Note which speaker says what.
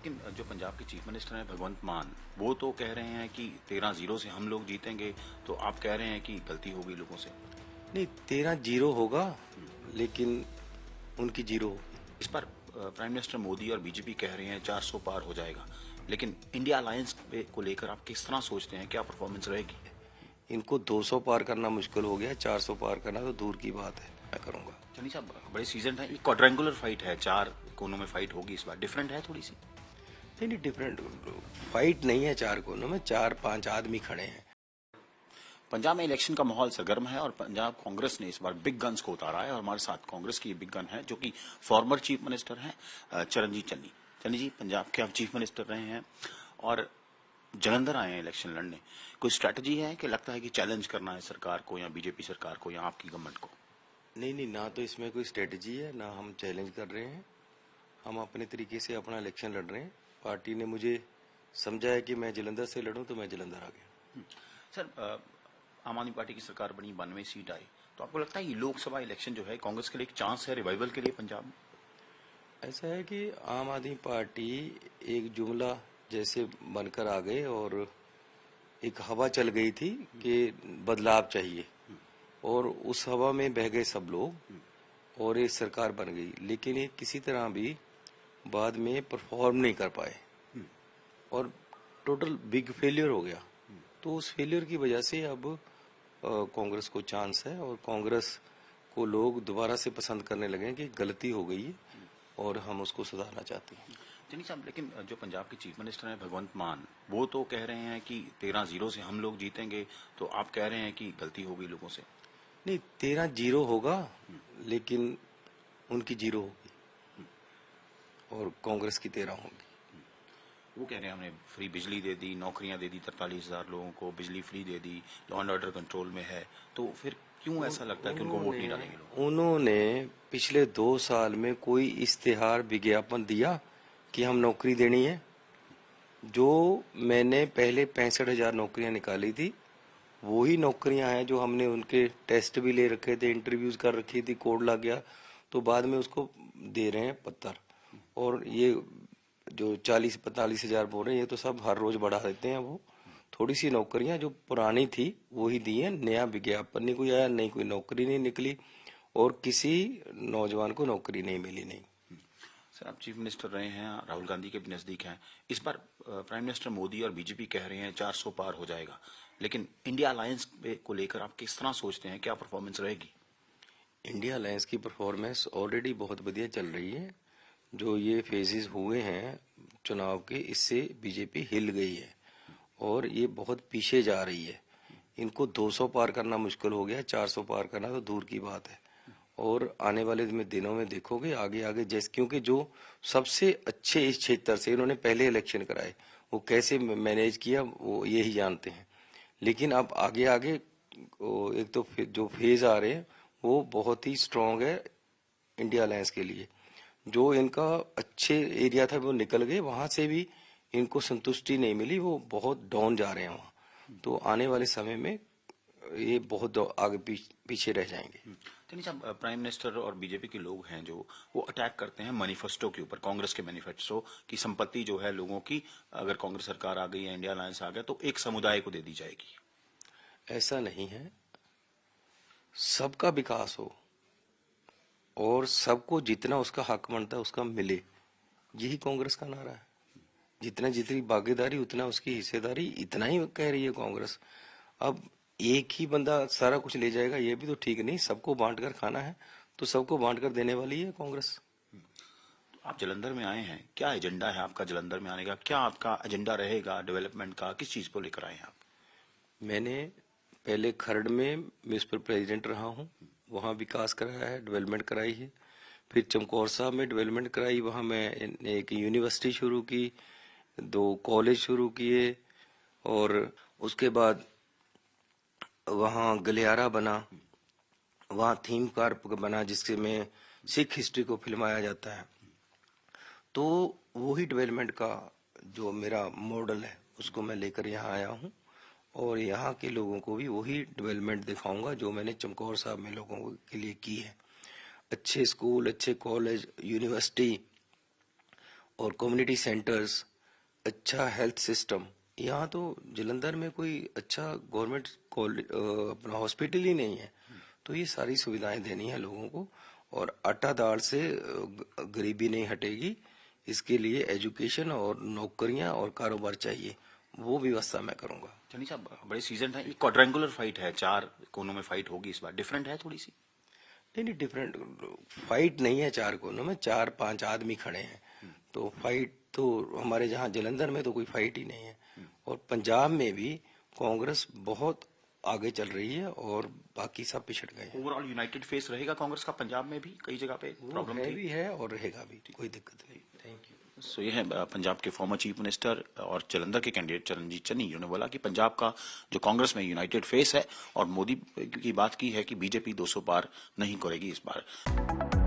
Speaker 1: लेकिन जो पंजाब के चीफ मिनिस्टर हैं भगवंत मान, वो तो कह रहे हैं कि 13-0 से हम लोग जीतेंगे, तो आप कह रहे हैं कि गलती हो गई लोगों से।
Speaker 2: नहीं, 13-0 होगा, लेकिन उनकी जीरो होगी।
Speaker 1: इस पर प्राइम मिनिस्टर मोदी और बीजेपी कह रहे हैं 400 पार हो जाएगा, लेकिन इंडिया अलायंस को लेकर आप किस तरह सोचते हैं, क्या परफॉर्मेंस रहेगी?
Speaker 2: इनको 200 पार करना मुश्किल हो गया, 400 पार करना तो दूर की बात है। मैं करूंगा।
Speaker 1: चनी साहब, बड़े सीजन है, क्वाड्रेंगुलर फाइट है, 4 कोनों में फाइट होगी इस बार, डिफरेंट है थोड़ी सी।
Speaker 2: नहीं, डिफरेंट फाइट नहीं है, 4 कोनों में 4-5 आदमी खड़े हैं।
Speaker 1: पंजाब में इलेक्शन का माहौल सरगर्म है और पंजाब कांग्रेस ने इस बार बिग गन्स को उतारा है और हमारे साथ कांग्रेस की बिग गन है जो कि फॉर्मर चीफ मिनिस्टर हैं चरणजीत चन्नी। चन्नी जी, पंजाब के आप चीफ मिनिस्टर रहे हैं और जलंधर आए हैं इलेक्शन लड़ने। कोई स्ट्रैटेजी है कि लगता है कि चैलेंज करना है सरकार को या बीजेपी सरकार को या आपकी गवर्नमेंट को?
Speaker 2: नहीं, ना तो इसमें कोई स्ट्रेटजी है, ना हम चैलेंज कर रहे हैं। हम अपने तरीके से अपना इलेक्शन लड़ रहे हैं। पार्टी ने मुझे समझा है कि मैं जलंधर से लड़ूं, तो मैं जलंधर आ गया।
Speaker 1: सर, आम आदमी पार्टी की सरकार बनी, 92 सीट आई, तो आपको लगता है ये लोकसभा इलेक्शन जो है कांग्रेस के लिए एक चांस है रिवाइवल के लिए पंजाब में?
Speaker 2: ऐसा है कि आम आदमी पार्टी एक जुमला जैसे बनकर आ गए और एक हवा चल गई थी कि बदलाव चाहिए, और उस हवा में बह गए सब लोग और ये सरकार बन गई। लेकिन ये किसी तरह भी बाद में परफॉर्म नहीं कर पाए और टोटल बिग फेलियर हो गया। तो उस फेलियर की वजह से अब कांग्रेस को चांस है और कांग्रेस को लोग दोबारा से पसंद करने लगे कि गलती हो गई है और हम उसको सुधारना चाहते हैं।
Speaker 1: चन्नी साहब, लेकिन जो पंजाब के चीफ मिनिस्टर हैं भगवंत मान, वो तो कह रहे हैं कि 13-0 से हम लोग जीतेंगे, तो आप कह रहे हैं कि गलती हो गई लोगों से।
Speaker 2: नहीं, 13-0 होगा, लेकिन उनकी जीरो होगी और कांग्रेस की 13 होगी।
Speaker 1: वो कह रहे हैं हमने फ्री बिजली दे दी, नौकरियां दे दी 43,000 लोगों को, बिजली free they the, law and order control में है, तो फिर क्यों ऐसा लगता है कि उनको वोट नहीं डालेंगे लोग?
Speaker 2: उन्होंने पिछले 2 साल में कोई इश्तेहार विज्ञापन दिया कि हम नौकरी देनी है? जो मैंने पहले 65,000 नौकरियां निकाली थी, वही नौकरियां हैं जो हमने उनके टेस्ट भी ले रखे थे, इंटरव्यूज कर रखी थी, कोड लग गया, तो बाद में उसको दे रहे हैं पत्थर। और ये जो 40-45,000 बोल रहे हैं, ये तो सब हर रोज बढ़ा देते हैं। वो थोड़ी सी नौकरियां जो पुरानी थी वही दी है, नया विज्ञापन नहीं कोई आया, नहीं कोई नौकरी नहीं निकली और किसी नौजवान को नौकरी नहीं मिली। नहीं
Speaker 1: सर, आप चीफ मिनिस्टर रहे हैं, राहुल गांधी के भी नजदीक हैं, इस बार प्राइम मिनिस्टर मोदी और बीजेपी कह रहे हैं 400 पार हो जाएगा, लेकिन इंडिया अलायंस को लेकर आप किस तरह सोचते हैं, क्या परफॉर्मेंस रहेगी?
Speaker 2: इंडिया अलायंस की परफॉर्मेंस ऑलरेडी बहुत बढ़िया चल रही है। जो ये फेजेस हुए हैं चुनाव के, इससे बीजेपी हिल गई है और ये बहुत पीछे जा रही है। इनको 200 पार करना मुश्किल हो गया, 400 पार करना तो दूर की बात है। और आने वाले दिनों में देखोगे आगे आगे, जैसे क्योंकि जो सबसे अच्छे इस क्षेत्र से इन्होंने पहले इलेक्शन कराए, वो कैसे मैनेज किया वो यही जानते हैं। लेकिन अब आगे आगे एक तो जो फेज आ रहे हैं वो बहुत ही स्ट्रांग है इंडिया अलायंस के लिए। जो इनका अच्छे एरिया था वो निकल गए, वहां से भी इनको संतुष्टि नहीं मिली, वो बहुत डाउन जा रहे हैं वहां। तो आने वाले समय में ये बहुत आगे पीछे रह जाएंगे।
Speaker 1: चलिए साहब, प्राइम मिनिस्टर और बीजेपी के लोग हैं जो वो अटैक करते हैं मैनिफेस्टो के ऊपर, कांग्रेस के मैनिफेस्टो की संपत्ति जो है लोगों की, अगर कांग्रेस सरकार आ गई या इंडिया अलायंस आ गया तो एक समुदाय को दे दी जाएगी।
Speaker 2: ऐसा नहीं है, सबका विकास हो और सबको जितना उसका हक बनता है उसका मिले, यही कांग्रेस का नारा है। जितनी भागीदारी उतना उसकी हिस्सेदारी, इतना ही कह रही है कांग्रेस। अब एक ही बंदा सारा कुछ ले जाएगा ये भी तो ठीक नहीं, सबको बांट कर खाना है, तो सबको बांट कर देने वाली है कांग्रेस।
Speaker 1: आप जलंधर में आए हैं, क्या एजेंडा है आपका जलंधर में आने का? क्या आपका एजेंडा रहेगा डेवलपमेंट का? किस चीज को लेकर आए हैं आप?
Speaker 2: मैंने पहले खरड़ में म्यूनिसिपल प्रेसिडेंट रहा हूँ, वहाँ विकास कराया है, डेवलपमेंट कराई है। फिर चमकौर साहब में डेवलपमेंट कराई, वहाँ मैं एक यूनिवर्सिटी शुरू की, 2 कॉलेज शुरू किए और उसके बाद वहाँ गलियारा बना, वहाँ थीम पार्क बना जिसके में सिख हिस्ट्री को फिल्माया जाता है। तो वही डेवलपमेंट का जो मेरा मॉडल है उसको मैं लेकर यहाँ आया हूँ और यहाँ के लोगों को भी वही डेवलपमेंट दिखाऊंगा जो मैंने चमकौर साहब में लोगों के लिए की है। अच्छे स्कूल, अच्छे कॉलेज, यूनिवर्सिटी और कम्युनिटी सेंटर्स, अच्छा हेल्थ सिस्टम। यहाँ तो जलंधर में कोई अच्छा गवर्नमेंट अपना हॉस्पिटल ही नहीं है, तो ये सारी सुविधाएं देनी है लोगों को। और आटा दाल से गरीबी नहीं हटेगी, इसके लिए एजुकेशन और नौकरियां और कारोबार चाहिए, वो व्यवस्था मैं करूंगा।
Speaker 1: चन्नी साहब, बड़े सीजन है, क्वाड्रेंगुलर फाइट है, 4 कोनों में फाइट होगी इस बार, डिफरेंट है थोड़ी सी।
Speaker 2: नहीं, डिफरेंट फाइट नहीं है 4 कोनों में, 4-5 आदमी खड़े हैं, तो फाइट तो हमारे जहाँ जलंधर में तो कोई फाइट ही नहीं है। और पंजाब में भी कांग्रेस बहुत आगे चल रही है और बाकी सब पिछड़ गए हैं।
Speaker 1: ओवरऑल यूनाइटेड फेस रहेगा कांग्रेस का पंजाब में भी, कई जगह पे प्रॉब्लम
Speaker 2: है
Speaker 1: थी।
Speaker 2: भी है और रहेगा भी, कोई दिक्कत नहीं। Thank you.
Speaker 1: सो ये है पंजाब के फॉर्मर चीफ मिनिस्टर और जलंधर के कैंडिडेट चरणजीत चन्नी, जिन्होंने बोला कि पंजाब का जो कांग्रेस में यूनाइटेड फेस है, और मोदी की बात की है कि बीजेपी 200 पार नहीं करेगी इस बार।